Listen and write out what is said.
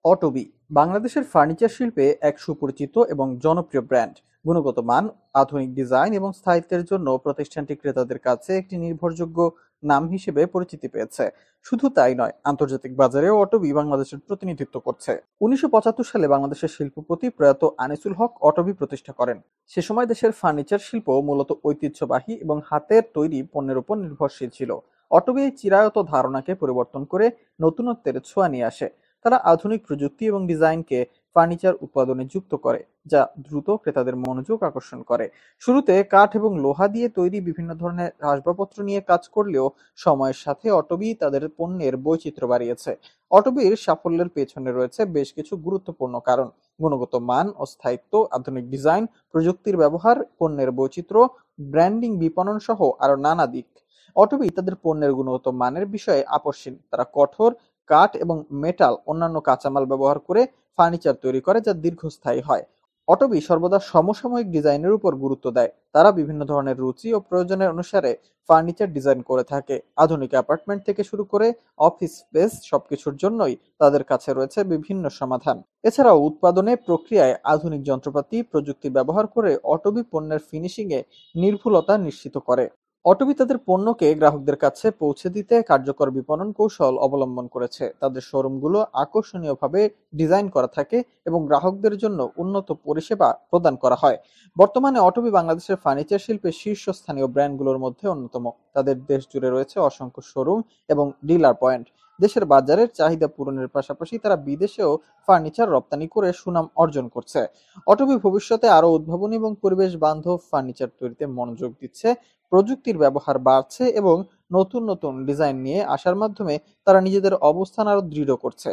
অটবি বাংলাদেশের ফার্নিচার শিল্পে এক সুপরিচিত এবং জনপ্রিয় ব্র্যান্ড। গুণগত মান, আধুনিক ডিজাইন এবং স্থায়িত্বের জন্য প্রতিষ্ঠানটি ক্রেতাদের কাছে একটি নির্ভরযোগ্য নাম হিসেবে পরিচিতি পেয়েছে। শুধু তাই নয়, আন্তর্জাতিক বাজারেও অটবি বাংলাদেশের প্রতিনিধিত্ব করছে। 1975 সালে বাংলাদেশের শিল্পপতি প্রয়াত আনিসুল হক অটবি প্রতিষ্ঠা করেন। সে সময় দেশের ফার্নিচার শিল্প মূলত ঐতিহ্যবাহী এবং হাতের তৈরি পণ্যের উপর নির্ভরশীল ছিল। অটবি এই চিরায়ত ধারণাকে পরিবর্তন করে নতুনত্বের ছোঁয়া নিয়ে আসে। তারা আধুনিক প্রযুক্তি এবং ডিজাইনকে ফার্নিচার উৎপাদনে যুক্ত করে, যা দ্রুত ক্রেতাদের মনোযোগ আকর্ষণ করে। শুরুতে কাঠ এবং লোহা দিয়ে তৈরি বিভিন্ন ধরনের আসবাবপত্র নিয়ে কাজ করলেও সময়ের সাথে অটবি তাদের পণ্যের বৈচিত্র্য বাড়িয়েছে। অটবির সাফল্যের পেছনে রয়েছে বেশ কিছু গুরুত্বপূর্ণ কারণ: গুণগত মান ও স্থায়িত্ব, আধুনিক ডিজাইন, প্রযুক্তির ব্যবহার, পণ্যের বৈচিত্র্য, ব্র্যান্ডিং, বিপণন সহ আরো নানা দিক। অটবি তাদের পণ্যের গুণগত মানের বিষয়ে আপোষহীন। তারা কঠোর কাঠ এবং মেটাল অন্যান্য কাঁচামাল ব্যবহার করে ফার্নিচার তৈরি করে, যা দীর্ঘস্থায়ী হয়। অটবি সর্বদা সমসাময়িক ডিজাইনের উপর গুরুত্ব দেয়। তারা বিভিন্ন ধরনের রুচি ও প্রয়োজনের অনুসারে ফার্নিচার ডিজাইন করে থাকে। আধুনিক অ্যাপার্টমেন্ট থেকে শুরু করে অফিস স্পেস, সবকিছুর জন্যই তাদের কাছে রয়েছে বিভিন্ন সমাধান। এছাড়াও উৎপাদনে প্রক্রিয়ায় আধুনিক যন্ত্রপাতি প্রযুক্তি ব্যবহার করে অটবি পণ্যের ফিনিশিং এ নির্ভুলতা নিশ্চিত করে। অটবি তাদের পণ্যকে গ্রাহকদের কাছে পৌঁছে দিতে কার্যকর বিপণন কৌশল অবলম্বন করেছে। তাদের শোরুমগুলো আকর্ষণীয়ভাবে ডিজাইন করা থাকে এবং গ্রাহকদের জন্য উন্নত পরিষেবা প্রদান করা হয়। বর্তমানে অটবি বাংলাদেশের ফার্নিচার শিল্পের শীর্ষস্থানীয় ব্র্যান্ডগুলোর মধ্যে অন্যতম। তাদের দেশ জুড়ে রয়েছে অসংখ্য শোরুম এবং ডিলার পয়েন্ট। দেশের বাজারের চাহিদা পূরণের পাশাপাশি তারা বিদেশেও ফার্নিচার রপ্তানি করে সুনাম অর্জন করছে। অটবি ভবিষ্যতে আরো উদ্ভাবনী এবং পরিবেশ বান্ধব ফার্নিচার তৈরিতে মনোযোগ দিচ্ছে। প্রযুক্তির ব্যবহার বাড়ছে এবং নতুন নতুন ডিজাইন নিয়ে আসার মাধ্যমে তারা নিজেদের অবস্থান আরো দৃঢ় করছে।